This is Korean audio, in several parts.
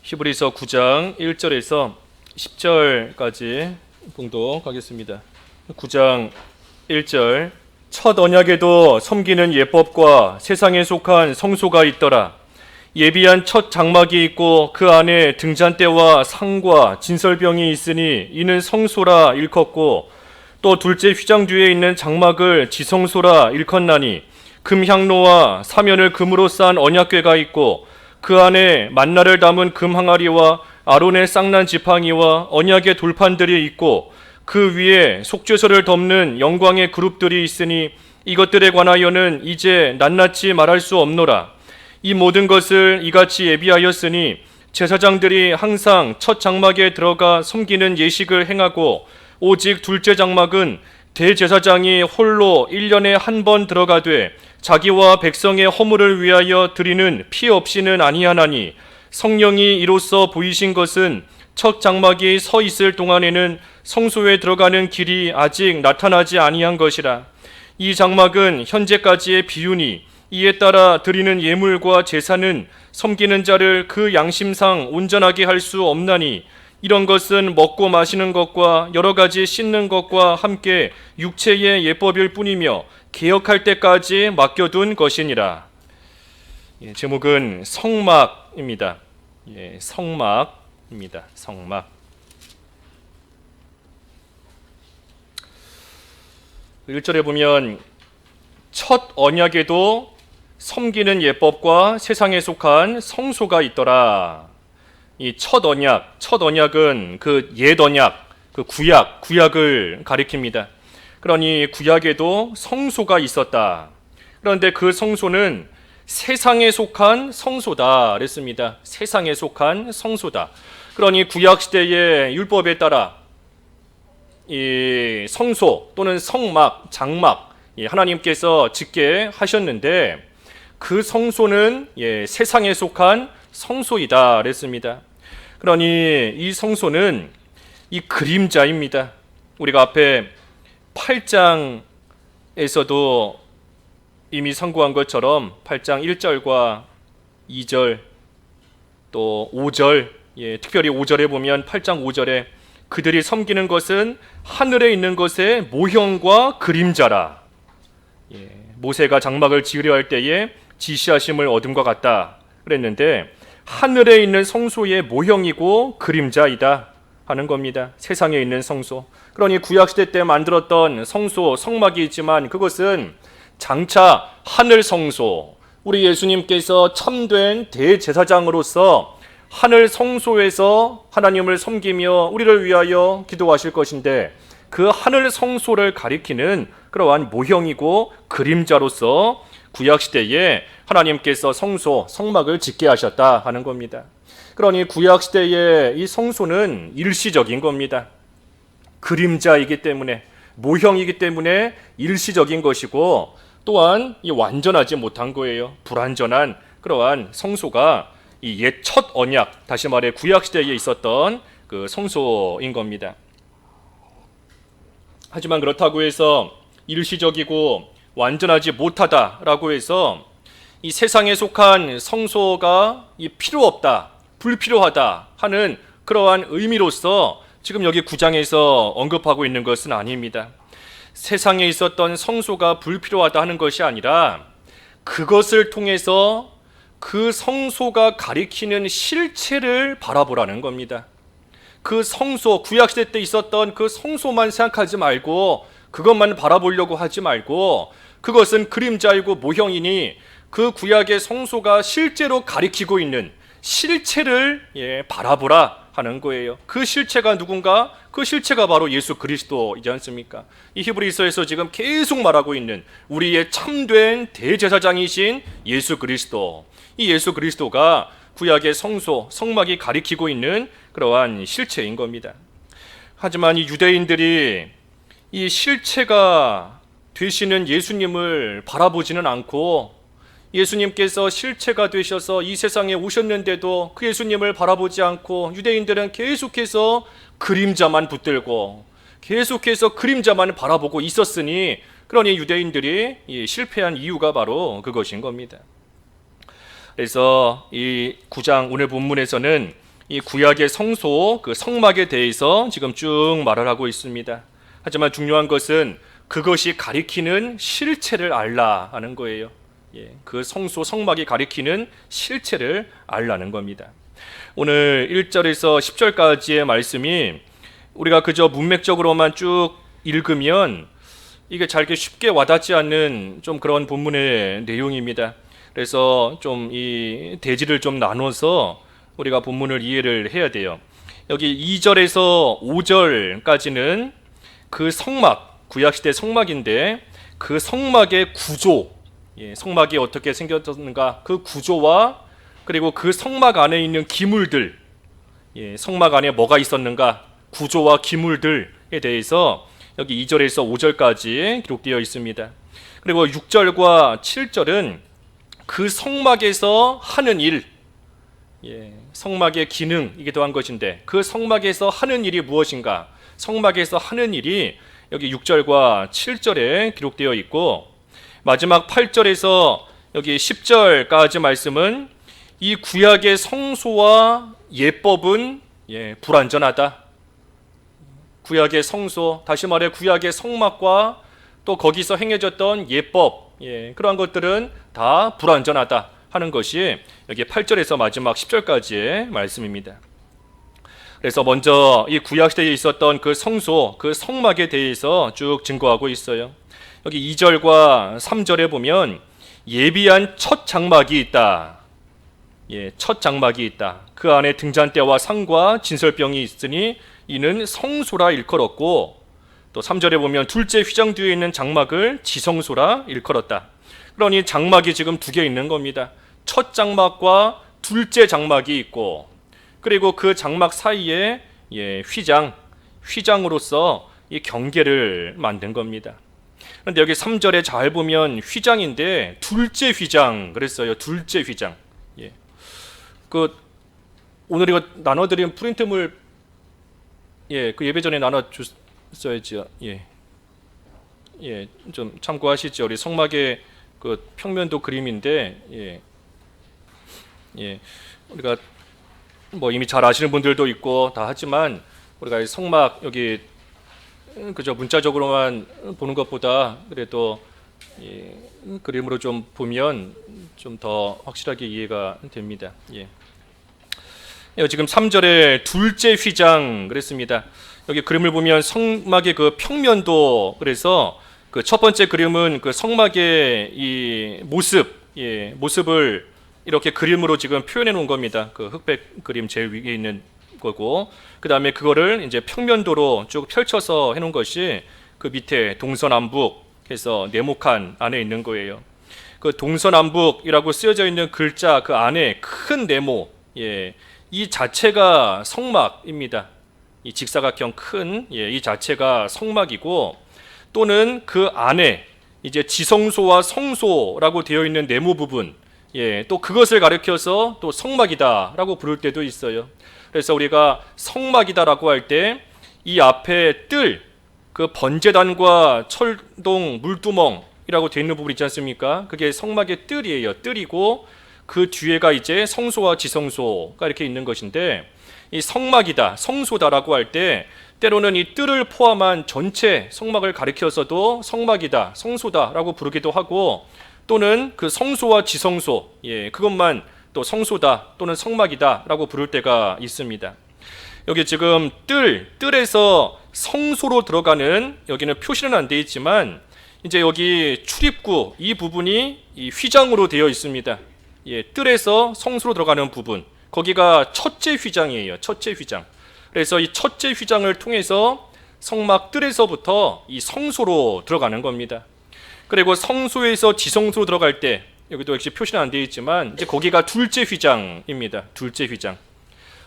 히브리서 9장 1절에서 10절까지 봉독하겠습니다. 9장 1절. 첫 언약에도 섬기는 예법과 세상에 속한 성소가 있더라. 예비한 첫 장막이 있고 그 안에 등잔대와 상과 진설병이 있으니 이는 성소라 일컫고, 또 둘째 휘장 뒤에 있는 장막을 지성소라 일컫나니 금향로와 사면을 금으로 싼 언약궤가 있고 그 안에 만나를 담은 금 항아리와 아론의 쌍난 지팡이와 언약의 돌판들이 있고 그 위에 속죄소를 덮는 영광의 그룹들이 있으니 이것들에 관하여는 이제 낱낱이 말할 수 없노라. 이 모든 것을 이같이 예비하였으니 제사장들이 항상 첫 장막에 들어가 섬기는 예식을 행하고, 오직 둘째 장막은 대제사장이 홀로 1년에 한 번 들어가되 자기와 백성의 허물을 위하여 드리는 피 없이는 아니하나니, 성령이 이로써 보이신 것은 첫 장막이 서 있을 동안에는 성소에 들어가는 길이 아직 나타나지 아니한 것이라. 이 장막은 현재까지의 비유니 이에 따라 드리는 예물과 제사는 섬기는 자를 그 양심상 온전하게 할 수 없나니, 이런 것은 먹고 마시는 것과 여러 가지 씻는 것과 함께 육체의 예법일 뿐이며 개혁할 때까지 맡겨둔 것이니라. 제목은 성막입니다. 성막입니다. 성막. 1절에 보면 첫 언약에도 섬기는 예법과 세상에 속한 성소가 있더라. 이 첫 언약은 그 옛 언약, 그 구약을 가리킵니다. 그러니 구약에도 성소가 있었다. 그런데 그 성소는 세상에 속한 성소다 그랬습니다. 세상에 속한 성소다. 그러니 구약 시대의 율법에 따라 이 성소 또는 성막, 장막, 하나님께서 짓게 하셨는데 그 성소는 세상에 속한 성소이다 그랬습니다. 그러니 이 성소는 이 그림자입니다. 우리가 앞에 8장에서도 이미 선고한 것처럼 8장 1절과 2절 또 5절, 특별히 5절에 보면 8장 5절에 그들이 섬기는 것은 하늘에 있는 것의 모형과 그림자라. 모세가 장막을 지으려 할 때에 지시하심을 얻음과 같다 그랬는데, 하늘에 있는 성소의 모형이고 그림자이다 하는 겁니다. 세상에 있는 성소. 그러니 구약시대 때 만들었던 성소, 성막이 있지만 그것은 장차 하늘 성소, 우리 예수님께서 참된 대제사장으로서 하늘 성소에서 하나님을 섬기며 우리를 위하여 기도하실 것인데, 그 하늘 성소를 가리키는 그러한 모형이고 그림자로서 구약시대에 하나님께서 성소, 성막을 짓게 하셨다 하는 겁니다. 그러니 구약시대의 이 성소는 일시적인 겁니다. 그림자이기 때문에, 모형이기 때문에 일시적인 것이고, 또한 완전하지 못한 거예요. 불완전한 그러한 성소가 이 옛 첫 언약, 다시 말해 구약시대에 있었던 그 성소인 겁니다. 하지만 그렇다고 해서 일시적이고 완전하지 못하다라고 해서 이 세상에 속한 성소가 필요 없다, 불필요하다 하는 그러한 의미로서 지금 여기 9장에서 언급하고 있는 것은 아닙니다. 세상에 있었던 성소가 불필요하다 하는 것이 아니라 그것을 통해서 그 성소가 가리키는 실체를 바라보라는 겁니다. 그 성소, 구약시대 때 있었던 그 성소만 생각하지 말고, 그것만 바라보려고 하지 말고, 그것은 그림자이고 모형이니 그 구약의 성소가 실제로 가리키고 있는 실체를 바라보라 하는 거예요. 그 실체가 누군가? 그 실체가 바로 예수 그리스도이지 않습니까? 이 히브리서에서 지금 계속 말하고 있는 우리의 참된 대제사장이신 예수 그리스도, 이 예수 그리스도가 구약의 성소, 성막이 가리키고 있는 그러한 실체인 겁니다. 하지만 이 유대인들이 이 실체가 되시는 예수님을 바라보지는 않고, 예수님께서 실체가 되셔서 이 세상에 오셨는데도 그 예수님을 바라보지 않고 유대인들은 계속해서 그림자만 붙들고 계속해서 그림자만 바라보고 있었으니, 그러니 유대인들이 실패한 이유가 바로 그것인 겁니다. 그래서 이 9장 오늘 본문에서는 이 구약의 성소, 그 성막에 대해서 지금 쭉 말을 하고 있습니다. 하지만 중요한 것은 그것이 가리키는 실체를 알라 하는 거예요. 그 성소, 성막이 가리키는 실체를 알라는 겁니다. 오늘 1절에서 10절까지의 말씀이 우리가 그저 문맥적으로만 쭉 읽으면 이게 잘 쉽게 와닿지 않는 좀 그런 본문의 내용입니다. 그래서 좀 이 대지를 좀 나눠서 우리가 본문을 이해를 해야 돼요. 여기 2절에서 5절까지는 그 성막, 구약시대 성막인데 그 성막의 구조, 성막이 어떻게 생겼는가, 그 구조와 그리고 그 성막 안에 있는 기물들, 성막 안에 뭐가 있었는가, 구조와 기물들에 대해서 여기 2절에서 5절까지 기록되어 있습니다. 그리고 6절과 7절은 그 성막에서 하는 일, 성막의 기능이기도 한 것인데 그 성막에서 하는 일이 무엇인가, 성막에서 하는 일이 여기 6절과 7절에 기록되어 있고, 마지막 8절에서 여기 10절까지 말씀은 이 구약의 성소와 예법은 불완전하다. 구약의 성소, 다시 말해 구약의 성막과 또 거기서 행해졌던 예법, 그러한 것들은 다 불완전하다 하는 것이 여기 8절에서 마지막 10절까지의 말씀입니다. 그래서 먼저 이 구약시대에 있었던 그 성소, 그 성막에 대해서 쭉 증거하고 있어요. 여기 2절과 3절에 보면 예비한 첫 장막이 있다. 첫 장막이 있다. 그 안에 등잔대와 상과 진설병이 있으니 이는 성소라 일컬었고, 또 3절에 보면 둘째 휘장 뒤에 있는 장막을 지성소라 일컬었다. 그러니 장막이 지금 두 개 있는 겁니다. 첫 장막과 둘째 장막이 있고, 그리고 그 장막 사이에 휘장으로서 이 경계를 만든 겁니다. 그런데 여기 3절에 잘 보면 휘장인데 둘째 휘장 그랬어요. 둘째 휘장. 그 오늘 이거 나눠드린 프린트물 그 예배 전에 나눠줬어야죠. 좀 참고하시죠. 우리 성막의 그 평면도 그림인데 우리가 뭐 이미 잘 아시는 분들도 있고 다 하지만 우리가 성막 여기 그저 문자적으로만 보는 것보다 그래도 그림으로 좀 보면 좀 더 확실하게 이해가 됩니다. 지금 3절에 둘째 휘장 그랬습니다. 여기 그림을 보면 성막의 그 평면도, 그래서 그 첫 번째 그림은 그 성막의 이 모습을 이렇게 그림으로 지금 표현해 놓은 겁니다. 그 흑백 그림 제일 위에 있는 거고, 그 다음에 그거를 이제 평면도로 쭉 펼쳐서 해놓은 것이 그 밑에 동서남북 해서 네모칸 안에 있는 거예요. 그 동서남북이라고 쓰여져 있는 글자 그 안에 큰 네모, 이 자체가 성막입니다. 이 직사각형 큰 이 자체가 성막이고, 또는 그 안에 이제 지성소와 성소라고 되어 있는 네모 부분, 또 그것을 가리켜서 또 성막이다라고 부를 때도 있어요. 그래서 우리가 성막이다라고 할 때 이 앞에 뜰, 그 번제단과 철동 물두멍이라고 되어 있는 부분 있지 않습니까? 그게 성막의 뜰이에요. 뜰이고 그 뒤에가 이제 성소와 지성소가 이렇게 있는 것인데, 이 성막이다, 성소다라고 할 때 때로는 이 뜰을 포함한 전체 성막을 가리켜서도 성막이다, 성소다라고 부르기도 하고, 또는 그 성소와 지성소, 그것만 또 성소다 또는 성막이다라고 부를 때가 있습니다. 여기 지금 뜰에서 성소로 들어가는, 여기는 표시는 안 되어 있지만 이제 여기 출입구 이 부분이 이 휘장으로 되어 있습니다. 뜰에서 성소로 들어가는 부분, 거기가 첫째 휘장이에요. 첫째 휘장. 그래서 이 첫째 휘장을 통해서 성막 뜰에서부터 이 성소로 들어가는 겁니다. 그리고 성소에서 지성소로 들어갈 때, 여기도 역시 표시는 안 되어 있지만 이제 거기가 둘째 휘장입니다. 둘째 휘장.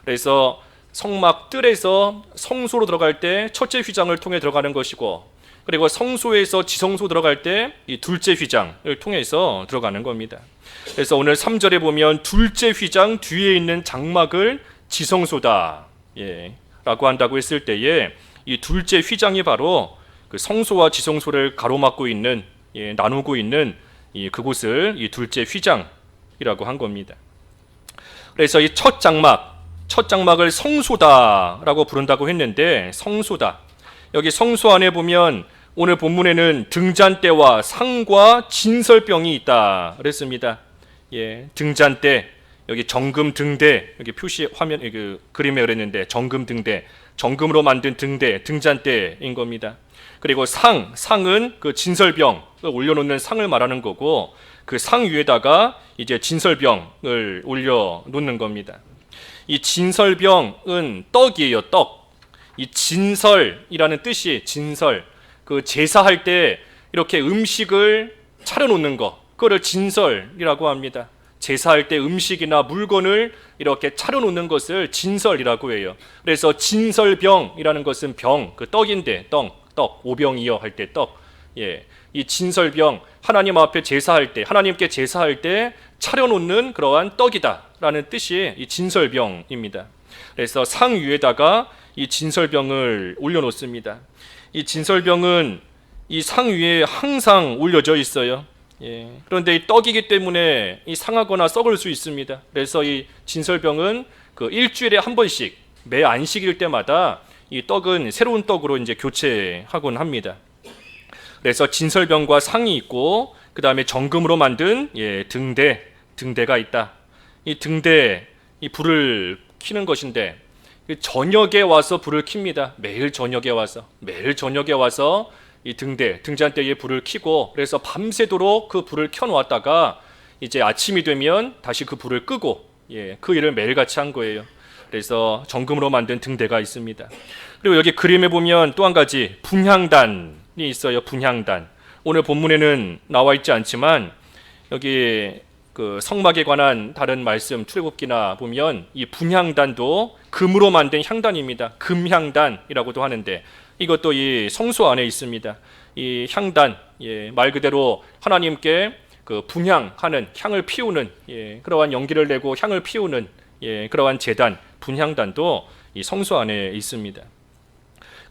그래서 성막 뜰에서 성소로 들어갈 때 첫째 휘장을 통해 들어가는 것이고, 그리고 성소에서 지성소 들어갈 때 이 둘째 휘장을 통해서 들어가는 겁니다. 그래서 오늘 3절에 보면 둘째 휘장 뒤에 있는 장막을 지성소다 라고 한다고 했을 때에 이 둘째 휘장이 바로 그 성소와 지성소를 가로막고 있는, 나누고 있는 그곳을 이 둘째 휘장이라고 한 겁니다. 그래서 이 첫 장막, 첫 장막을 성소다라고 부른다고 했는데 성소다. 여기 성소 안에 보면 오늘 본문에는 등잔대와 상과 진설병이 있다 그랬습니다. 예, 등잔대, 여기 정금 등대, 여기 표시 화면 그 그림에 그랬는데 정금 등대, 정금으로 만든 등대, 등잔대인 겁니다. 그리고 상은 그 진설병을 올려놓는 상을 말하는 거고 그 상 위에다가 이제 진설병을 올려놓는 겁니다. 이 진설병은 떡이에요, 떡. 이 진설이라는 뜻이 진설. 그 제사할 때 이렇게 음식을 차려놓는 거, 그거를 진설이라고 합니다. 제사할 때 음식이나 물건을 이렇게 차려놓는 것을 진설이라고 해요. 그래서 진설병이라는 것은 병, 그 떡인데 떡, 오병이어 할 때 떡. 예, 이 진설병, 하나님 앞에 제사할 때, 하나님께 제사할 때 차려놓는 그러한 떡이다라는 뜻이 이 진설병입니다. 그래서 상 위에다가 이 진설병을 올려놓습니다. 이 진설병은 이 상 위에 항상 올려져 있어요. 예. 그런데 이 떡이기 때문에 이 상하거나 썩을 수 있습니다. 그래서 이 진설병은 그 일주일에 한 번씩 매 안식일 때마다 이 떡은 새로운 떡으로 이제 교체하곤 합니다. 그래서 진설병과 상이 있고 그 다음에 정금으로 만든 등대가 있다. 이 등대, 이 불을 켜는 것인데 저녁에 와서 불을 켭니다. 매일 저녁에 와서 이 등잔대에 불을 켜고 그래서 밤새도록 그 불을 켜놓았다가 이제 아침이 되면 다시 그 불을 끄고 그 일을 매일같이 한 거예요. 그래서 정금으로 만든 등대가 있습니다. 그리고 여기 그림에 보면 또 한 가지 분향단이 있어요. 분향단. 오늘 본문에는 나와 있지 않지만 여기 그 성막에 관한 다른 말씀 출애굽기나 보면 이 분향단도 금으로 만든 향단입니다. 금향단이라고도 하는데 이것도 이 성소 안에 있습니다. 이 향단, 말 그대로 하나님께 그 분향하는, 향을 피우는, 그러한 연기를 내고 향을 피우는 그러한 제단, 분향단도 이 성소 안에 있습니다.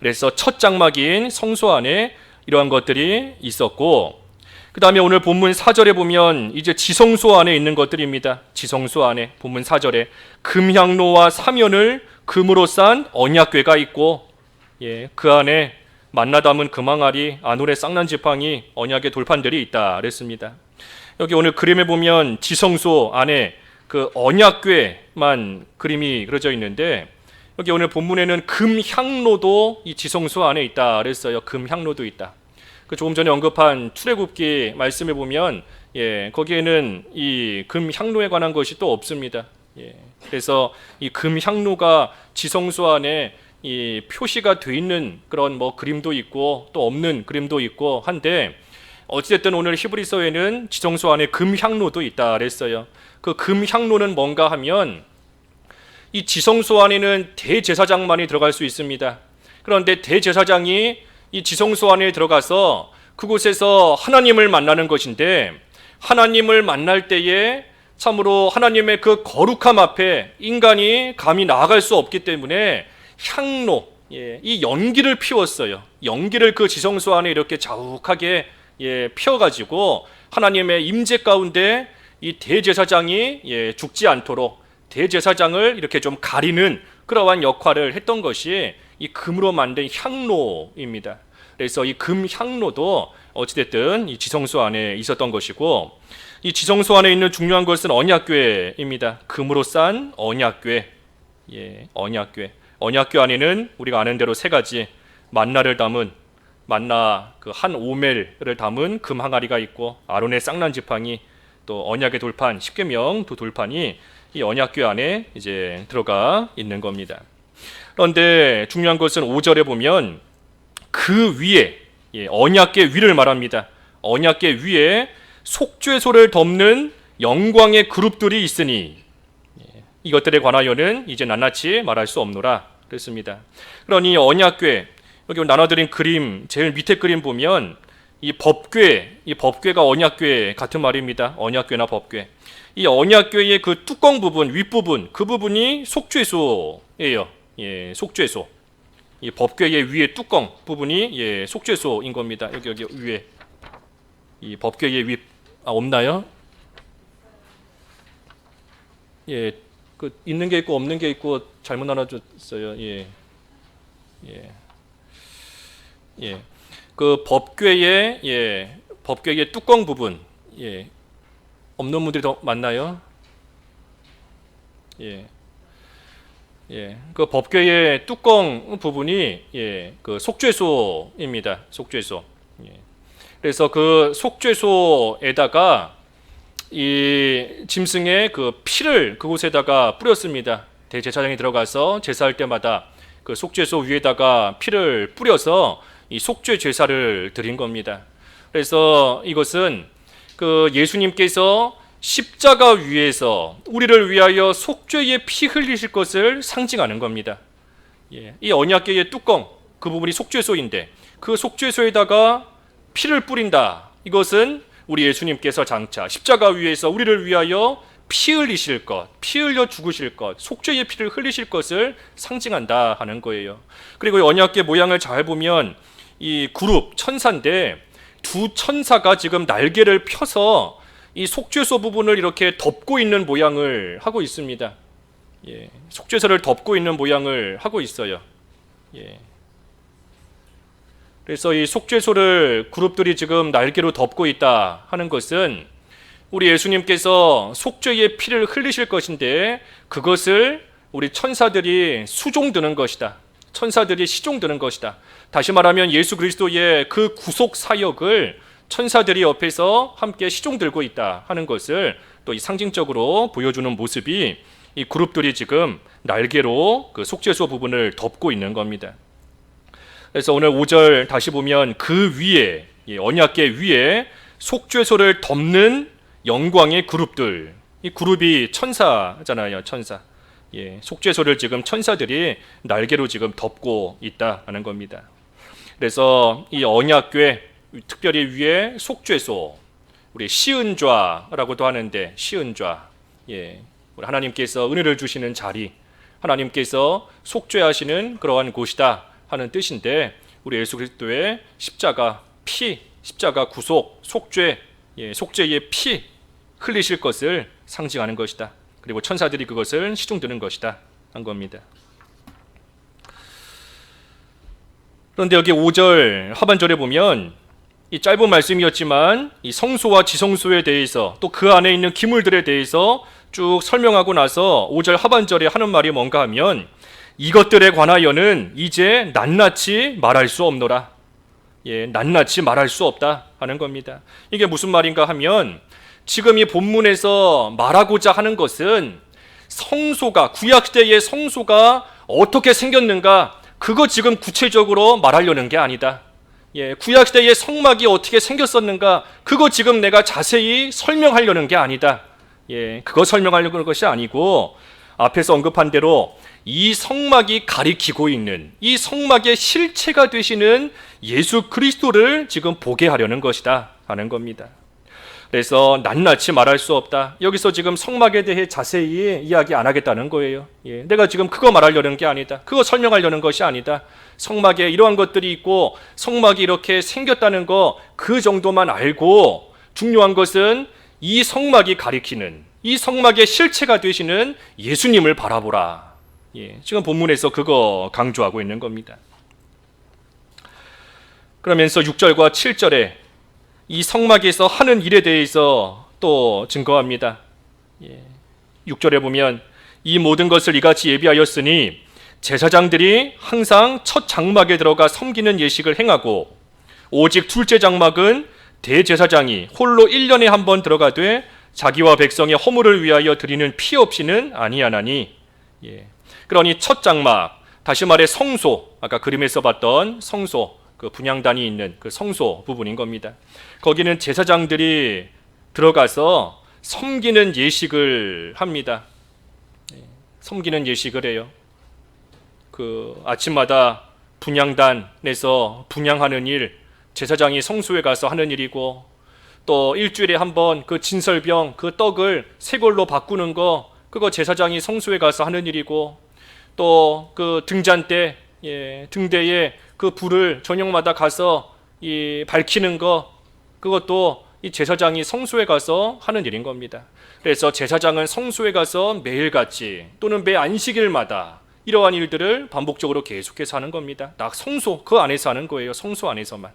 그래서 첫 장막인 성소 안에 이러한 것들이 있었고, 그 다음에 오늘 본문 4절에 보면 이제 지성소 안에 있는 것들입니다. 지성소 안에 본문 4절에 금향로와 사면을 금으로 싼 언약궤가 있고, 그 안에 만나 담은 금항아리, 아노레 쌍난지팡이, 언약의 돌판들이 있다 그랬습니다. 여기 오늘 그림에 보면 지성소 안에 그 언약궤만 그림이 그려져 있는데 여기 오늘 본문에는 금향로도 이 지성소 안에 있다 그랬어요. 금향로도 있다. 그 조금 전에 언급한 출애굽기 말씀에 보면 거기에는 이 금향로에 관한 것이 또 없습니다. 그래서 이 금향로가 지성소 안에 이 표시가 돼 있는 그런 뭐 그림도 있고 또 없는 그림도 있고 한데 어찌됐든 오늘 히브리서에는 지성소 안에 금향로도 있다 그랬어요. 그 금향로는 뭔가 하면 이 지성소 안에는 대제사장만이 들어갈 수 있습니다. 그런데 대제사장이 이 지성소 안에 들어가서 그곳에서 하나님을 만나는 것인데 하나님을 만날 때에 참으로 하나님의 그 거룩함 앞에 인간이 감히 나아갈 수 없기 때문에 향로, 이 연기를 피웠어요. 연기를 그 지성소 안에 이렇게 자욱하게 피워가지고 하나님의 임재 가운데 이 대제사장이 죽지 않도록 대제사장을 이렇게 좀 가리는 그러한 역할을 했던 것이 이 금으로 만든 향로입니다. 그래서 이 금향로도 어찌됐든 이 지성소 안에 있었던 것이고 이 지성소 안에 있는 중요한 것은 언약궤입니다. 금으로 싼 언약궤. 언약궤. 언약궤 안에는 우리가 아는 대로 세 가지 만나를 담은 만나 그 한 오멜을 담은 금 항아리가 있고 아론의 쌍난 지팡이 또 언약의 돌판 십계명 두 돌판이 이 언약궤 안에 이제 들어가 있는 겁니다. 그런데 중요한 것은 5절에 보면 그 위에 언약궤 위를 말합니다. 언약궤 위에 속죄소를 덮는 영광의 그룹들이 있으니 이것들에 관하여는 이제 낱낱이 말할 수 없노라 그랬습니다. 그러니 언약궤 여기 나눠드린 그림 제일 밑에 그림 보면 이 법궤가 언약궤 같은 말입니다. 언약궤나 법궤. 이 언약궤의 그 뚜껑 부분 윗부분 그 부분이 속죄소예요. 속죄소. 이 법궤의 위에 뚜껑 부분이 속죄소인 겁니다. 여기 위에 이 법궤의 없나요? 그 있는 게 있고 없는 게 있고 잘못 나눠줬어요. 예. 예. 예. 그 법궤의 법궤의 뚜껑 부분. 예. 없는 분들이 더 많나요? 예. 예. 그 법궤의 뚜껑 부분이 그 속죄소입니다. 속죄소. 예. 그래서 그 속죄소에다가 이 짐승의 그 피를 그곳에다가 뿌렸습니다. 대제사장이 들어가서 제사할 때마다 그 속죄소 위에다가 피를 뿌려서 이 속죄 제사를 드린 겁니다. 그래서 이것은 그 예수님께서 십자가 위에서 우리를 위하여 속죄의 피 흘리실 것을 상징하는 겁니다. 예. 이 언약궤의 뚜껑 그 부분이 속죄소인데 그 속죄소에다가 피를 뿌린다. 이것은 우리 예수님께서 장차 십자가 위에서 우리를 위하여 피 흘리실 것, 피 흘려 죽으실 것, 속죄의 피를 흘리실 것을 상징한다 하는 거예요. 그리고 이 언약궤 모양을 잘 보면 이 그룹 천사인데 두 천사가 지금 날개를 펴서 이 속죄소 부분을 이렇게 덮고 있는 모양을 하고 있습니다. 예, 속죄소를 덮고 있는 모양을 하고 있어요. 예. 그래서 이 속죄소를 그룹들이 지금 날개로 덮고 있다 하는 것은 우리 예수님께서 속죄의 피를 흘리실 것인데 그것을 우리 천사들이 수종드는 것이다. 천사들이 시종드는 것이다. 다시 말하면 예수 그리스도의 그 구속 사역을 천사들이 옆에서 함께 시종들고 있다 하는 것을 또 이 상징적으로 보여주는 모습이 이 그룹들이 지금 날개로 그 속죄소 부분을 덮고 있는 겁니다. 그래서 오늘 5절 다시 보면 그 위에 언약궤 위에 속죄소를 덮는 영광의 그룹들, 이 그룹이 천사잖아요. 천사. 예, 속죄소를 지금 천사들이 날개로 지금 덮고 있다는 겁니다. 그래서 이 언약궤 특별히 위에 속죄소, 우리 시은좌라고도 하는데 시은좌, 예, 우리 하나님께서 은혜를 주시는 자리, 하나님께서 속죄하시는 그러한 곳이다 하는 뜻인데 우리 예수 그리스도의 십자가 피, 십자가 구속, 속죄, 속죄의 피 흘리실 것을 상징하는 것이다. 그리고 천사들이 그것을 시종드는 것이다 한 겁니다. 그런데 여기 5절 하반절에 보면 이 짧은 말씀이었지만 이 성소와 지성소에 대해서 또 그 안에 있는 기물들에 대해서 쭉 설명하고 나서 5절 하반절에 하는 말이 뭔가 하면 이것들에 관하여는 이제 낱낱이 말할 수 없노라. 예, 낱낱이 말할 수 없다 하는 겁니다. 이게 무슨 말인가 하면 지금 이 본문에서 말하고자 하는 것은 성소가 구약시대의 성소가 어떻게 생겼는가 그거 지금 구체적으로 말하려는 게 아니다. 예, 구약시대의 성막이 어떻게 생겼었는가 그거 지금 내가 자세히 설명하려는 게 아니다. 예, 그거 설명하려는 것이 아니고 앞에서 언급한 대로 이 성막이 가리키고 있는 이 성막의 실체가 되시는 예수 그리스도를 지금 보게 하려는 것이다 하는 겁니다. 그래서 낱낱이 말할 수 없다. 여기서 지금 성막에 대해 자세히 이야기 안 하겠다는 거예요. 예, 내가 지금 그거 말하려는 게 아니다. 그거 설명하려는 것이 아니다. 성막에 이러한 것들이 있고 성막이 이렇게 생겼다는 거 그 정도만 알고 중요한 것은 이 성막이 가리키는 이 성막의 실체가 되시는 예수님을 바라보라. 예, 지금 본문에서 그거 강조하고 있는 겁니다. 그러면서 6절과 7절에 이 성막에서 하는 일에 대해서 또 증거합니다. 6절에 보면 이 모든 것을 이같이 예비하였으니 제사장들이 항상 첫 장막에 들어가 섬기는 예식을 행하고 오직 둘째 장막은 대제사장이 홀로 1년에 한 번 들어가되 자기와 백성의 허물을 위하여 드리는 피 없이는 아니하나니. 그러니 첫 장막, 다시 말해 성소, 아까 그림에서 봤던 성소, 그 분향단이 있는 그 성소 부분인 겁니다. 거기는 제사장들이 들어가서 섬기는 예식을 합니다. 섬기는 예식을 해요. 그 아침마다 분향단에서 분향하는 일, 제사장이 성소에 가서 하는 일이고, 또 일주일에 한 번 그 진설병, 그 떡을 새 걸로 바꾸는 거, 그거 제사장이 성소에 가서 하는 일이고, 또 그 등잔 때, 등대에 그 불을 저녁마다 가서 이 밝히는 거, 그것도 이 제사장이 성소에 가서 하는 일인 겁니다. 그래서 제사장은 성소에 가서 매일같이 또는 매 안식일마다 이러한 일들을 반복적으로 계속해서 하는 겁니다. 성소 그 안에서 하는 거예요. 성소 안에서만.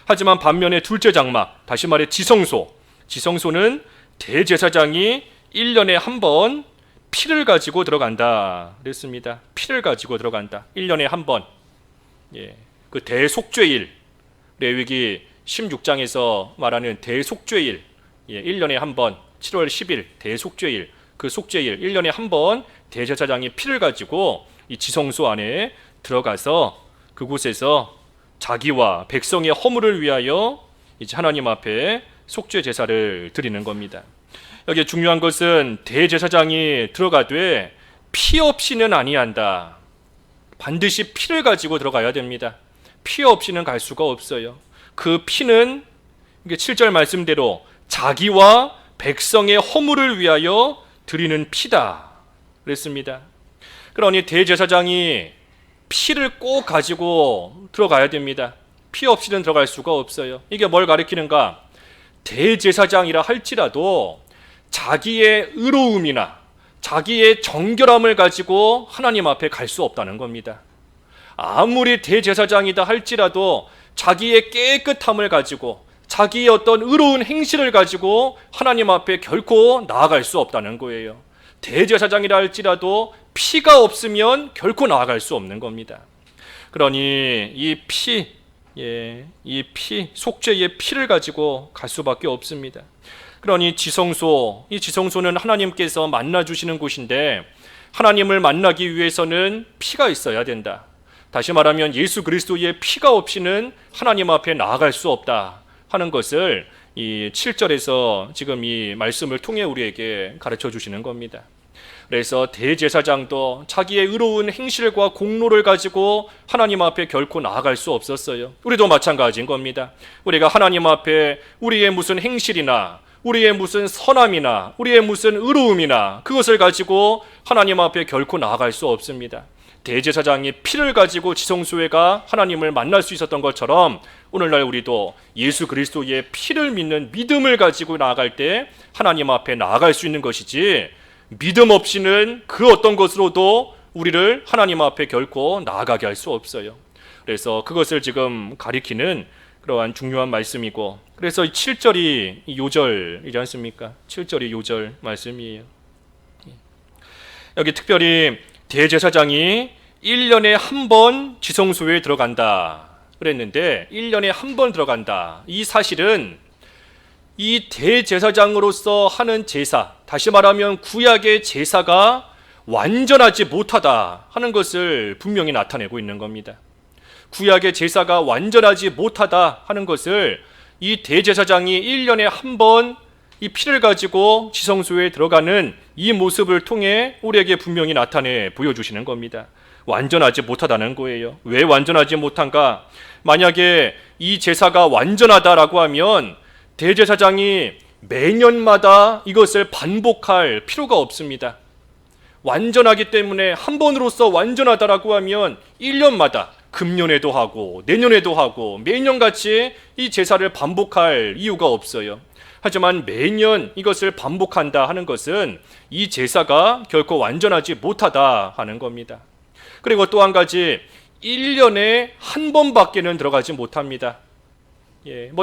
하지만 반면에 둘째 장막, 다시 말해 지성소는 대제사장이 1년에 한 번 피를 가지고 들어간다 그랬습니다. 피를 가지고 들어간다. 1년에 한 번. 그 대속죄일, 레위기 16장에서 말하는 대속죄일, 1년에 한 번, 7월 10일 대속죄일, 그 속죄일 1년에 한 번 대제사장이 피를 가지고 이 지성소 안에 들어가서 그곳에서 자기와 백성의 허물을 위하여 이제 하나님 앞에 속죄 제사를 드리는 겁니다. 여기 중요한 것은 대제사장이 들어가되 피 없이는 아니한다. 반드시 피를 가지고 들어가야 됩니다. 피 없이는 갈 수가 없어요. 그 피는 7절 말씀대로 자기와 백성의 허물을 위하여 드리는 피다 그랬습니다. 그러니 대제사장이 피를 꼭 가지고 들어가야 됩니다. 피 없이는 들어갈 수가 없어요. 이게 뭘 가리키는가? 대제사장이라 할지라도 자기의 의로움이나 자기의 정결함을 가지고 하나님 앞에 갈 수 없다는 겁니다. 아무리 대제사장이다 할지라도 자기의 깨끗함을 가지고 자기의 어떤 의로운 행실을 가지고 하나님 앞에 결코 나아갈 수 없다는 거예요. 대제사장이라 할지라도 피가 없으면 결코 나아갈 수 없는 겁니다. 그러니 이 속죄의 피를 가지고 갈 수밖에 없습니다. 그러니 이 지성소는 하나님께서 만나주시는 곳인데 하나님을 만나기 위해서는 피가 있어야 된다. 다시 말하면 예수 그리스도의 피가 없이는 하나님 앞에 나아갈 수 없다 하는 것을 이 7절에서 지금 이 말씀을 통해 우리에게 가르쳐 주시는 겁니다. 그래서 대제사장도 자기의 의로운 행실과 공로를 가지고 하나님 앞에 결코 나아갈 수 없었어요. 우리도 마찬가지인 겁니다. 우리가 하나님 앞에 우리의 무슨 행실이나 우리의 무슨 선함이나 우리의 무슨 의로움이나 그것을 가지고 하나님 앞에 결코 나아갈 수 없습니다. 대제사장이 피를 가지고 지성소에 가 하나님을 만날 수 있었던 것처럼 오늘날 우리도 예수 그리스도의 피를 믿는 믿음을 가지고 나아갈 때 하나님 앞에 나아갈 수 있는 것이지, 믿음 없이는 그 어떤 것으로도 우리를 하나님 앞에 결코 나아가게 할 수 없어요. 그래서 그것을 지금 가리키는 그러한 중요한 말씀이고, 그래서 7절이 요절이지 않습니까? 7절이 요절 말씀이에요. 여기 특별히 대제사장이 1년에 한 번 지성소에 들어간다 그랬는데, 1년에 한 번 들어간다, 이 사실은 이 대제사장으로서 하는 제사, 다시 말하면 구약의 제사가 완전하지 못하다 하는 것을 분명히 나타내고 있는 겁니다. 구약의 제사가 완전하지 못하다 하는 것을 이 대제사장이 1년에 한 번 이 피를 가지고 지성소에 들어가는 이 모습을 통해 우리에게 분명히 나타내 보여주시는 겁니다. 완전하지 못하다는 거예요. 왜 완전하지 못한가? 만약에 이 제사가 완전하다라고 하면 대제사장이 매년마다 이것을 반복할 필요가 없습니다. 완전하기 때문에 한 번으로서 완전하다라고 하면 1년마다 금년에도 하고 내년에도 하고 매년같이 이 제사를 반복할 이유가 없어요. 하지만 매년 이것을 반복한다 하는 것은 이 제사가 결코 완전하지 못하다 하는 겁니다. 그리고 또 한 가지, 1년에 한 번밖에는 들어가지 못합니다.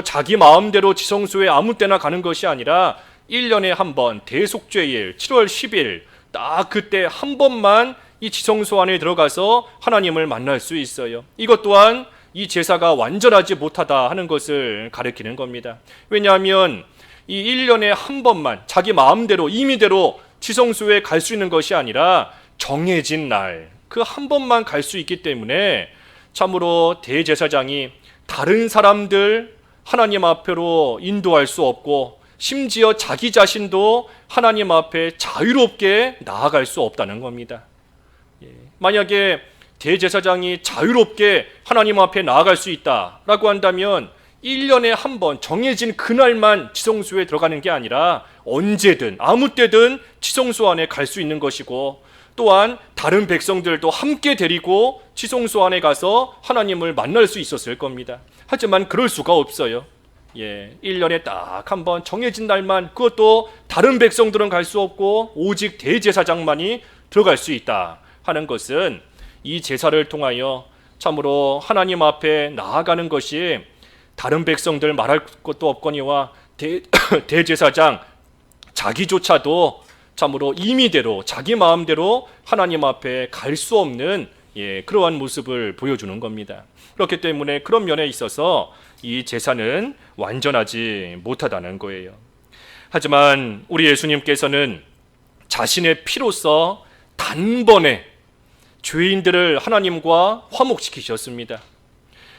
자기 마음대로 지성소에 아무 때나 가는 것이 아니라 1년에 한 번 대속죄일 7월 10일 딱 그때 한 번만 이 지성소 안에 들어가서 하나님을 만날 수 있어요. 이것 또한 이 제사가 완전하지 못하다 하는 것을 가리키는 겁니다. 왜냐하면 이 1년에 한 번만 자기 마음대로 임의대로 지성소에 갈 수 있는 것이 아니라 정해진 날 그 한 번만 갈 수 있기 때문에 참으로 대제사장이 다른 사람들 하나님 앞으로 인도할 수 없고, 심지어 자기 자신도 하나님 앞에 자유롭게 나아갈 수 없다는 겁니다. 만약에 대제사장이 자유롭게 하나님 앞에 나아갈 수 있다라고 한다면 1년에 한 번 정해진 그날만 지성소에 들어가는 게 아니라 언제든 아무 때든 지성소 안에 갈 수 있는 것이고, 또한 다른 백성들도 함께 데리고 지성소 안에 가서 하나님을 만날 수 있었을 겁니다. 하지만 그럴 수가 없어요. 예, 1년에 딱 한 번 정해진 날만, 그것도 다른 백성들은 갈 수 없고 오직 대제사장만이 들어갈 수 있다 하는 것은 이 제사를 통하여 참으로 하나님 앞에 나아가는 것이 다른 백성들 말할 것도 없거니와 대제사장 자기조차도 참으로 임의대로 자기 마음대로 하나님 앞에 갈 수 없는 그러한 모습을 보여주는 겁니다. 그렇기 때문에 그런 면에 있어서 이 제사는 완전하지 못하다는 거예요. 하지만 우리 예수님께서는 자신의 피로써 단번에 죄인들을 하나님과 화목시키셨습니다.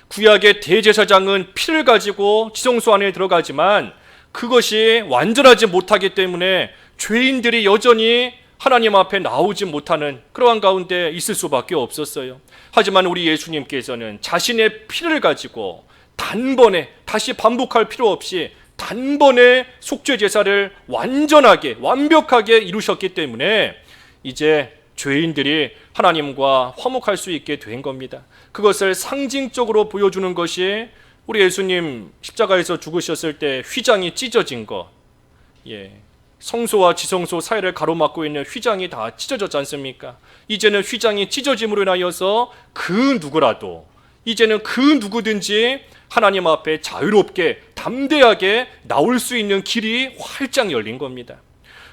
구약의 대제사장은 피를 가지고 지성소 안에 들어가지만 그것이 완전하지 못하기 때문에 죄인들이 여전히 하나님 앞에 나오지 못하는 그러한 가운데 있을 수밖에 없었어요. 하지만 우리 예수님께서는 자신의 피를 가지고 단번에, 다시 반복할 필요 없이 단번에 속죄 제사를 완전하게 완벽하게 이루셨기 때문에 이제 죄인들이 하나님과 화목할 수 있게 된 겁니다. 그것을 상징적으로 보여주는 것이 우리 예수님 십자가에서 죽으셨을 때 휘장이 찢어진 것, 성소와 지성소 사이를 가로막고 있는 휘장이 다 찢어졌지 않습니까? 이제는 휘장이 찢어짐으로 인하여서 그 누구라도, 이제는 그 누구든지 하나님 앞에 자유롭게 담대하게 나올 수 있는 길이 활짝 열린 겁니다.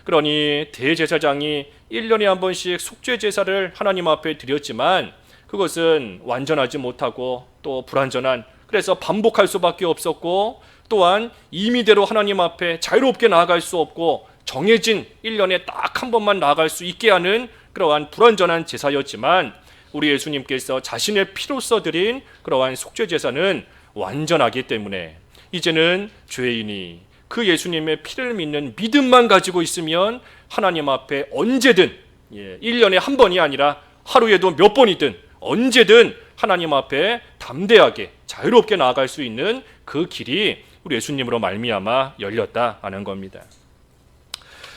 그러니 대제사장이 1년에 한 번씩 속죄 제사를 하나님 앞에 드렸지만 그것은 완전하지 못하고 또 불완전한, 그래서 반복할 수밖에 없었고 또한 임의대로 하나님 앞에 자유롭게 나아갈 수 없고 정해진 1년에 딱 한 번만 나아갈 수 있게 하는 그러한 불완전한 제사였지만 우리 예수님께서 자신의 피로써 드린 그러한 속죄 제사는 완전하기 때문에 이제는 죄인이 그 예수님의 피를 믿는 믿음만 가지고 있으면 하나님 앞에 언제든 1년에 한 번이 아니라 하루에도 몇 번이든 언제든 하나님 앞에 담대하게 자유롭게 나아갈 수 있는 그 길이 우리 예수님으로 말미암아 열렸다 하는 겁니다.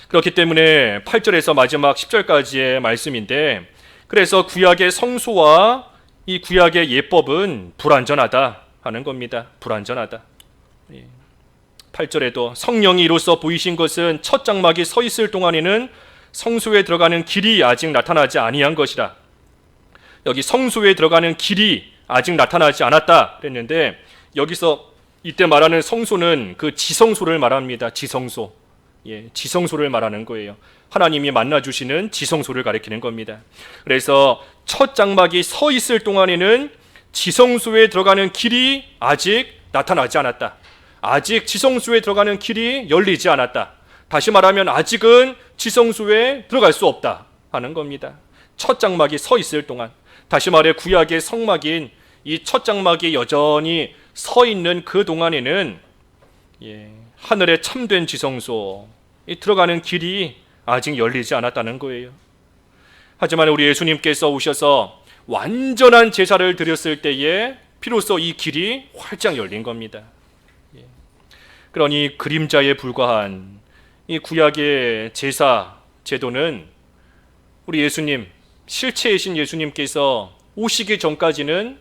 그렇기 때문에 8절에서 마지막 10절까지의 말씀인데, 그래서 구약의 성소와 이 구약의 예법은 불완전하다 하는 겁니다. 불완전하다. 8절에도 성령이 이로써 보이신 것은 첫 장막이 서 있을 동안에는 성소에 들어가는 길이 아직 나타나지 아니한 것이라. 여기 성소에 들어가는 길이 아직 나타나지 않았다 그랬는데, 여기서 이때 말하는 성소는 그 지성소를 말합니다. 지성소. 지성소를 말하는 거예요. 하나님이 만나주시는 지성소를 가리키는 겁니다. 그래서 첫 장막이 서 있을 동안에는 지성소에 들어가는 길이 아직 나타나지 않았다. 아직 지성소에 들어가는 길이 열리지 않았다. 다시 말하면 아직은 지성소에 들어갈 수 없다 하는 겁니다. 첫 장막이 서 있을 동안, 다시 말해 구약의 성막인 이 첫 장막이 여전히 서 있는 그 동안에는 하늘의 참된 지성소 들어가는 길이 아직 열리지 않았다는 거예요. 하지만 우리 예수님께서 오셔서 완전한 제사를 드렸을 때에 비로소 이 길이 활짝 열린 겁니다. 그러니 그림자에 불과한 이 구약의 제사 제도는 우리 예수님, 실체이신 예수님께서 오시기 전까지는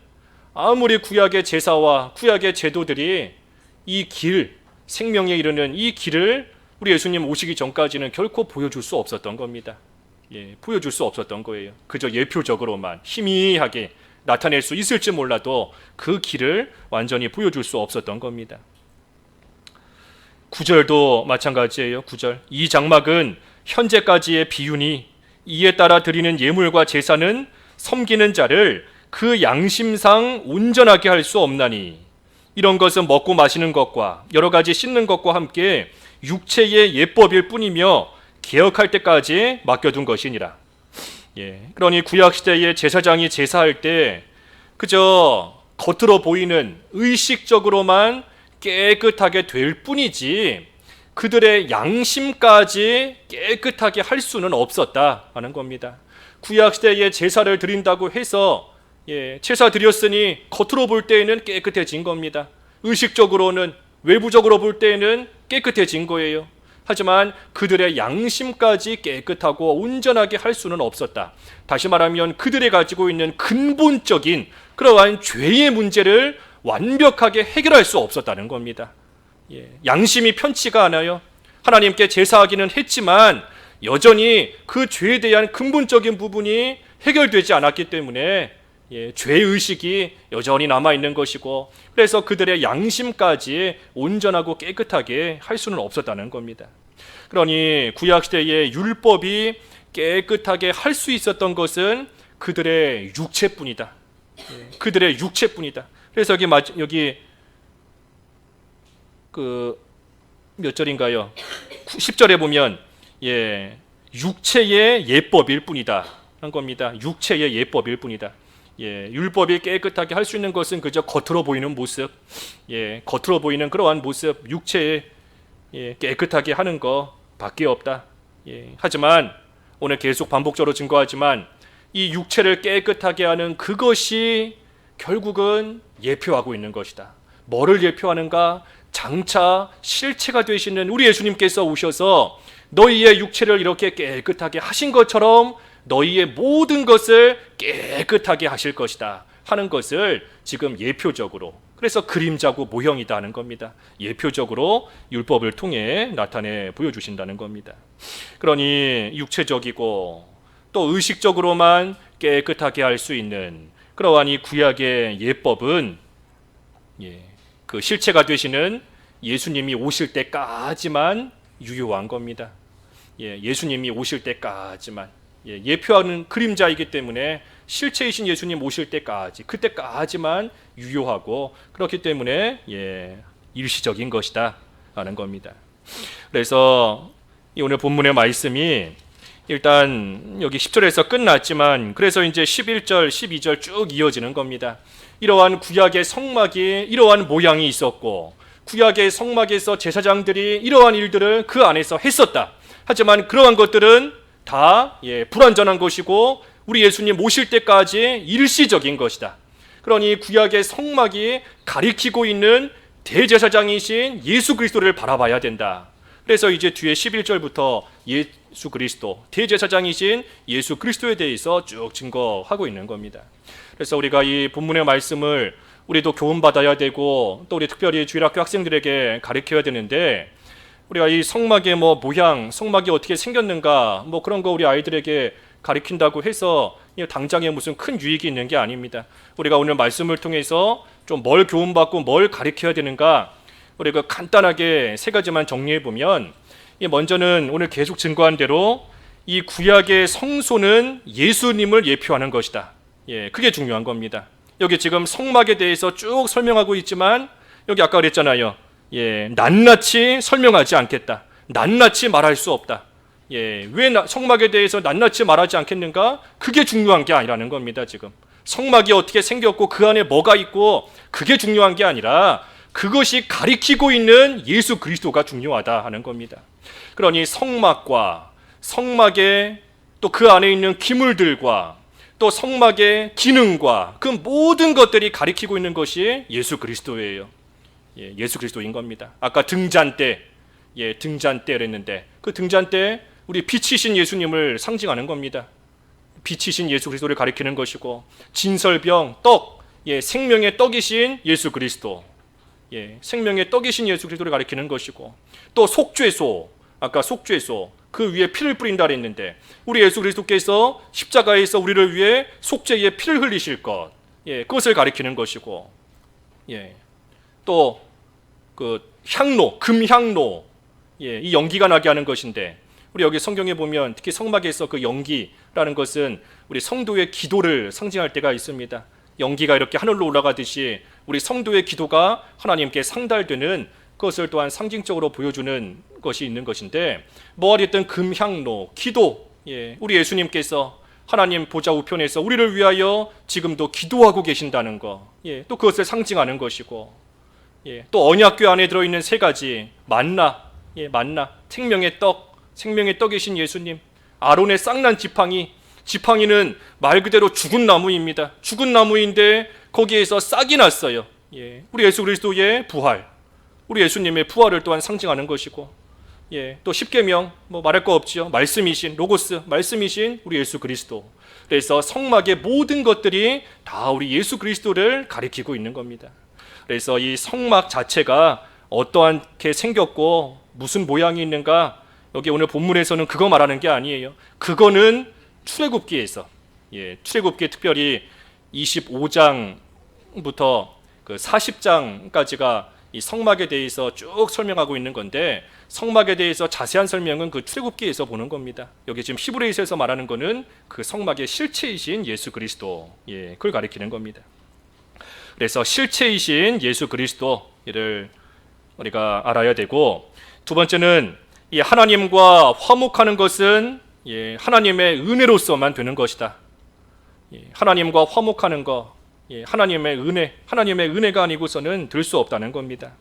아무리 구약의 제사와 구약의 제도들이 이 길, 생명에 이르는 이 길을 우리 예수님 오시기 전까지는 결코 보여줄 수 없었던 겁니다. 보여줄 수 없었던 거예요. 그저 예표적으로만 희미하게 나타낼 수 있을지 몰라도 그 길을 완전히 보여줄 수 없었던 겁니다. 9절도 마찬가지예요. 9절. 이 장막은 현재까지의 비유니 이에 따라 드리는 예물과 제사는 섬기는 자를 그 양심상 온전하게 할 수 없나니 이런 것은 먹고 마시는 것과 여러 가지 씻는 것과 함께 육체의 예법일 뿐이며 개혁할 때까지 맡겨둔 것이니라. 그러니 구약시대의 제사장이 제사할 때 그저 겉으로 보이는 의식적으로만 깨끗하게 될 뿐이지 그들의 양심까지 깨끗하게 할 수는 없었다 하는 겁니다. 구약시대에 제사를 드린다고 해서 제사 드렸으니 겉으로 볼 때에는 깨끗해진 겁니다. 의식적으로는, 외부적으로 볼 때에는 깨끗해진 거예요. 하지만 그들의 양심까지 깨끗하고 온전하게 할 수는 없었다. 다시 말하면 그들이 가지고 있는 근본적인 그러한 죄의 문제를 완벽하게 해결할 수 없었다는 겁니다. 양심이 편치가 않아요. 하나님께 제사하기는 했지만 여전히 그 죄에 대한 근본적인 부분이 해결되지 않았기 때문에 죄의식이 여전히 남아있는 것이고, 그래서 그들의 양심까지 온전하고 깨끗하게 할 수는 없었다는 겁니다. 그러니 구약시대의 율법이 깨끗하게 할 수 있었던 것은 그들의 육체뿐이다. 그들의 육체뿐이다. 그래서 여기 몇 절인가요? 10절에 보면 육체의 예법일 뿐이다 한 겁니다. 육체의 예법일 뿐이다. 율법이 깨끗하게 할 수 있는 것은 그저 겉으로 보이는 모습, 겉으로 보이는 그러한 모습, 육체에 깨끗하게 하는 것 밖에 없다. 하지만 오늘 계속 반복적으로 증거하지만 이 육체를 깨끗하게 하는 그것이 결국은 예표하고 있는 것이다. 뭐를 예표하는가? 장차 실체가 되시는 우리 예수님께서 오셔서 너희의 육체를 이렇게 깨끗하게 하신 것처럼 너희의 모든 것을 깨끗하게 하실 것이다 하는 것을 지금 예표적으로, 그래서 그림자고 모형이다 하는 겁니다. 예표적으로 율법을 통해 나타내 보여주신다는 겁니다. 그러니 육체적이고 또 의식적으로만 깨끗하게 할 수 있는 그러한 이 구약의 예법은 그 실체가 되시는 예수님이 오실 때까지만 유효한 겁니다. 예수님이 오실 때까지만, 예표하는 그림자이기 때문에 실체이신 예수님 오실 때까지, 그때까지만 유효하고, 그렇기 때문에 일시적인 것이다 라는 겁니다. 그래서 오늘 본문의 말씀이 일단 여기 10절에서 끝났지만, 그래서 이제 11절, 12절 쭉 이어지는 겁니다. 이러한 구약의 성막이 이러한 모양이 있었고, 구약의 성막에서 제사장들이 이러한 일들을 그 안에서 했었다. 하지만 그러한 것들은 다 불완전한 것이고 우리 예수님 오실 때까지 일시적인 것이다. 그러니 구약의 성막이 가리키고 있는 대제사장이신 예수 그리스도를 바라봐야 된다. 그래서 이제 뒤에 11절부터 예수 그리스도, 대제사장이신 예수 그리스도에 대해서 쭉 증거하고 있는 겁니다. 그래서 우리가 이 본문의 말씀을 우리도 교훈받아야 되고 또 우리 특별히 주일학교 학생들에게 가르쳐야 되는데, 우리가 이 성막의 모양, 성막이 어떻게 생겼는가 그런 거 우리 아이들에게 가르친다고 해서 당장에 무슨 큰 유익이 있는 게 아닙니다. 우리가 오늘 말씀을 통해서 좀 뭘 교훈받고 뭘 가르쳐야 되는가, 우리가 간단하게 세 가지만 정리해 보면, 먼저는 오늘 계속 증거한 대로 이 구약의 성소는 예수님을 예표하는 것이다. 그게 중요한 겁니다. 여기 지금 성막에 대해서 쭉 설명하고 있지만 여기 아까 그랬잖아요. 낱낱이 설명하지 않겠다. 낱낱이 말할 수 없다. 왜 성막에 대해서 낱낱이 말하지 않겠는가? 그게 중요한 게 아니라는 겁니다. 지금 성막이 어떻게 생겼고 그 안에 뭐가 있고 그게 중요한 게 아니라 그것이 가리키고 있는 예수 그리스도가 중요하다 하는 겁니다. 그러니 성막과 성막의 또 그 안에 있는 기물들과 또 성막의 기능과 그 모든 것들이 가리키고 있는 것이 예수 그리스도예요. 예수 그리스도인 겁니다. 아까 등잔대, 등잔대를 했는데 그 등잔대 우리 빛이신 예수님을 상징하는 겁니다. 빛이신 예수 그리스도를 가리키는 것이고, 진설병, 떡, 생명의 떡이신 예수 그리스도, 생명의 떡이신 예수 그리스도를 가리키는 것이고, 또 속죄소, 아까 속죄소 그 위에 피를 뿌린다 했는데 우리 예수 그리스도께서 십자가에서 우리를 위해 속죄의 피를 흘리실 것, 그것을 가리키는 것이고, 또 그 향로, 금향로, 이 연기가 나게 하는 것인데, 우리 여기 성경에 보면 특히 성막에서 그 연기라는 것은 우리 성도의 기도를 상징할 때가 있습니다. 연기가 이렇게 하늘로 올라가듯이 우리 성도의 기도가 하나님께 상달되는 그것을 또한 상징적으로 보여주는 것이 있는 것인데, 뭐가 됐든 금향로, 기도, 우리 예수님께서 하나님 보좌 우편에서 우리를 위하여 지금도 기도하고 계신다는 것, 또 그것을 상징하는 것이고, 또 언약궤 안에 들어있는 세 가지, 만나, 만나, 생명의 떡, 생명의 떡이신 예수님, 아론의 쌍난 지팡이는 말 그대로 죽은 나무입니다. 죽은 나무인데 거기에서 싹이 났어요. 우리 예수 그리스도의 부활, 우리 예수님의 부활을 또한 상징하는 것이고, 또 십계명 말할 거 없죠. 말씀이신 로고스, 말씀이신 우리 예수 그리스도. 그래서 성막의 모든 것들이 다 우리 예수 그리스도를 가리키고 있는 겁니다. 그래서 이 성막 자체가 어떠하게 생겼고 무슨 모양이 있는가, 여기 오늘 본문에서는 그거 말하는 게 아니에요. 그거는 출애굽기에서, 출애굽기 특별히 25장부터 그 40장까지가 이 성막에 대해서 쭉 설명하고 있는 건데, 성막에 대해서 자세한 설명은 그 출애굽기에서 보는 겁니다. 여기 지금 히브리서에서 말하는 거는 그 성막의 실체이신 예수 그리스도, 그걸 가리키는 겁니다. 그래서 실체이신 예수 그리스도를 우리가 알아야 되고, 두 번째는 이 하나님과 화목하는 것은 하나님의 은혜로서만 되는 것이다. 하나님과 화목하는 것, 하나님의 은혜가 아니고서는 될 수 없다는 겁니다.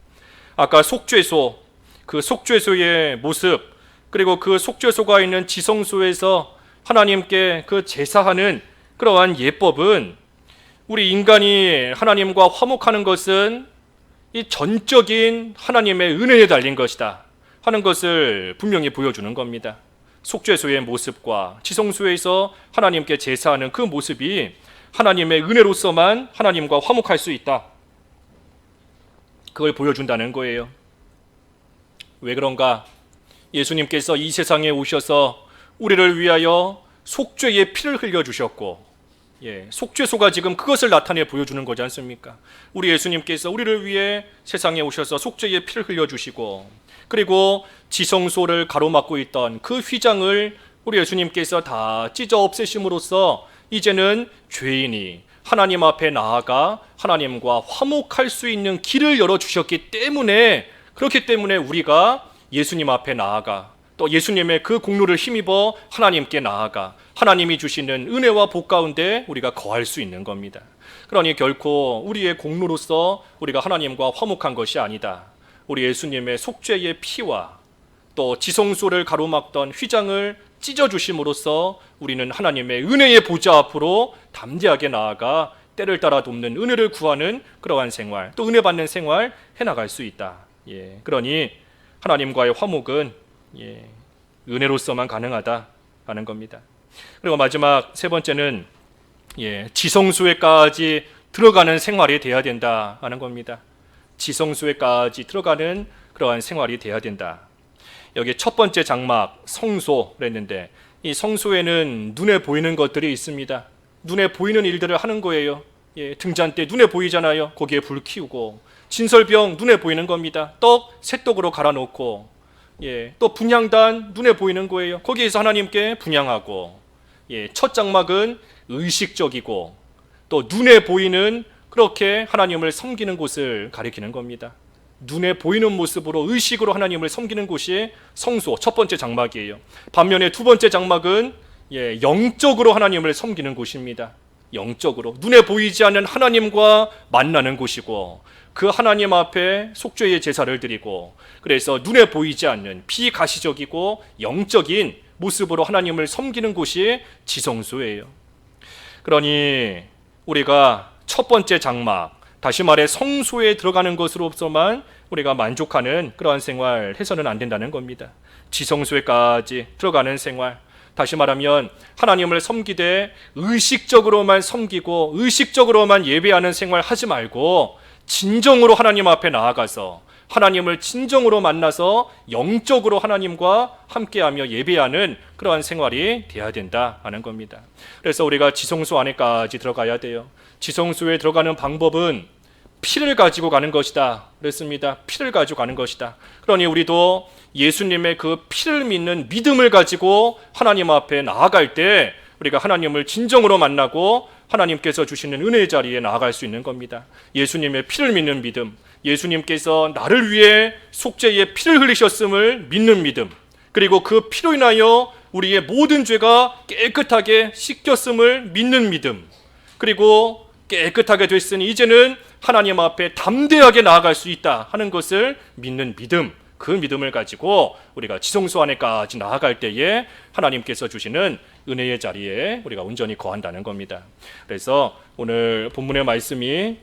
아까 속죄소, 그 속죄소의 모습, 그리고 그 속죄소가 있는 지성소에서 하나님께 그 제사하는 그러한 예법은, 우리 인간이 하나님과 화목하는 것은 이 전적인 하나님의 은혜에 달린 것이다 하는 것을 분명히 보여주는 겁니다. 속죄소의 모습과 지성소에서 하나님께 제사하는 그 모습이 하나님의 은혜로서만 하나님과 화목할 수 있다, 그걸 보여준다는 거예요. 왜 그런가? 예수님께서 이 세상에 오셔서 우리를 위하여 속죄의 피를 흘려주셨고, 속죄소가 지금 그것을 나타내 보여주는 거지 않습니까? 우리 예수님께서 우리를 위해 세상에 오셔서 속죄의 피를 흘려주시고, 그리고 지성소를 가로막고 있던 그 휘장을 우리 예수님께서 다 찢어 없애심으로써 이제는 죄인이 하나님 앞에 나아가 하나님과 화목할 수 있는 길을 열어주셨기 때문에, 그렇기 때문에 우리가 예수님 앞에 나아가 또 예수님의 그 공로를 힘입어 하나님께 나아가 하나님이 주시는 은혜와 복 가운데 우리가 거할 수 있는 겁니다. 그러니 결코 우리의 공로로서 우리가 하나님과 화목한 것이 아니다. 우리 예수님의 속죄의 피와 또 지성소를 가로막던 휘장을 찢어주심으로써 우리는 하나님의 은혜의 보좌 앞으로 담대하게 나아가 때를 따라 돕는 은혜를 구하는 그러한 생활, 또 은혜 받는 생활 해나갈 수 있다. 그러니 하나님과의 화목은 은혜로서만 가능하다 하는 겁니다. 그리고 마지막 세 번째는 지성소에까지 들어가는 생활이 돼야 된다 하는 겁니다. 지성소에까지 들어가는 그러한 생활이 돼야 된다. 여기 첫 번째 장막 성소를 했는데, 이 성소에는 눈에 보이는 것들이 있습니다. 눈에 보이는 일들을 하는 거예요. 등잔 때 눈에 보이잖아요. 거기에 불 키우고, 진설병 눈에 보이는 겁니다. 떡 새떡으로 갈아놓고, 또 분향단 눈에 보이는 거예요. 거기에서 하나님께 분향하고, 첫 장막은 의식적이고 또 눈에 보이는 그렇게 하나님을 섬기는 곳을 가리키는 겁니다. 눈에 보이는 모습으로 의식으로 하나님을 섬기는 곳이 성소 첫 번째 장막이에요. 반면에 두 번째 장막은 영적으로 하나님을 섬기는 곳입니다. 영적으로 눈에 보이지 않는 하나님과 만나는 곳이고, 그 하나님 앞에 속죄의 제사를 드리고, 그래서 눈에 보이지 않는 비가시적이고 영적인 모습으로 하나님을 섬기는 곳이 지성소예요. 그러니 우리가 첫 번째 장막, 다시 말해 성소에 들어가는 것으로서만 우리가 만족하는 그러한 생활 해서는 안 된다는 겁니다. 지성소에까지 들어가는 생활, 다시 말하면 하나님을 섬기되 의식적으로만 섬기고 의식적으로만 예배하는 생활 하지 말고, 진정으로 하나님 앞에 나아가서 하나님을 진정으로 만나서 영적으로 하나님과 함께하며 예배하는 그러한 생활이 돼야 된다 하는 겁니다. 그래서 우리가 지성소 안에까지 들어가야 돼요. 지성소에 들어가는 방법은 피를 가지고 가는 것이다 그랬습니다. 피를 가지고 가는 것이다. 그러니 우리도 예수님의 그 피를 믿는 믿음을 가지고 하나님 앞에 나아갈 때 우리가 하나님을 진정으로 만나고 하나님께서 주시는 은혜의 자리에 나아갈 수 있는 겁니다. 예수님의 피를 믿는 믿음, 예수님께서 나를 위해 속죄의 피를 흘리셨음을 믿는 믿음, 그리고 그 피로 인하여 우리의 모든 죄가 깨끗하게 씻겼음을 믿는 믿음, 그리고 깨끗하게 됐으니 이제는 하나님 앞에 담대하게 나아갈 수 있다 하는 것을 믿는 믿음, 그 믿음을 가지고 우리가 지성소 안에까지 나아갈 때에 하나님께서 주시는 은혜의 자리에 우리가 온전히 거한다는 겁니다. 그래서 오늘 본문의 말씀이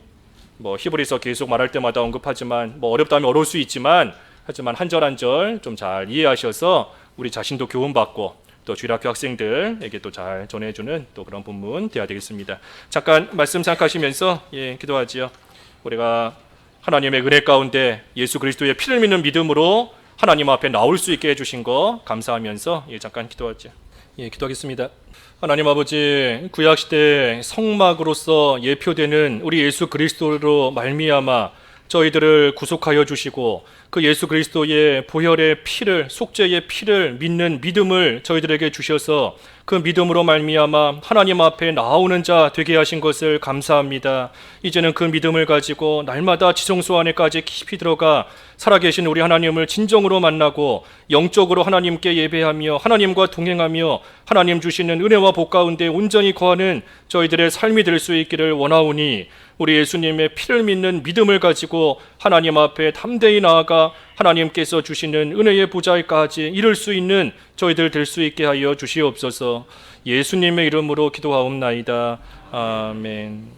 히브리서 계속 말할 때마다 언급하지만 어렵다면 어려울 수 있지만, 하지만 한 절 한 절 좀 잘 이해하셔서 우리 자신도 교훈받고 또 주일학교 학생들에게 또 잘 전해주는 또 그런 본문 되어야 되겠습니다. 잠깐 말씀 생각하시면서 기도하지요. 우리가 하나님의 은혜 가운데 예수 그리스도의 피를 믿는 믿음으로 하나님 앞에 나올 수 있게 해주신 거 감사하면서 잠깐 기도하죠. 기도하겠습니다. 하나님 아버지, 구약시대 성막으로서 예표되는 우리 예수 그리스도로 말미암아 저희들을 구속하여 주시고 그 예수 그리스도의 보혈의 피를, 속죄의 피를 믿는 믿음을 저희들에게 주셔서 그 믿음으로 말미암아 하나님 앞에 나오는 자 되게 하신 것을 감사합니다. 이제는 그 믿음을 가지고 날마다 지성소 안에까지 깊이 들어가 살아계신 우리 하나님을 진정으로 만나고 영적으로 하나님께 예배하며 하나님과 동행하며 하나님 주시는 은혜와 복 가운데 온전히 거하는 저희들의 삶이 될 수 있기를 원하오니 우리 예수님의 피를 믿는 믿음을 가지고 하나님 앞에 담대히 나아가 하나님께서 주시는 은혜의 보좌에까지 이룰 수 있는 저희들 될 수 있게 하여 주시옵소서. 예수님의 이름으로 기도하옵나이다. 아멘.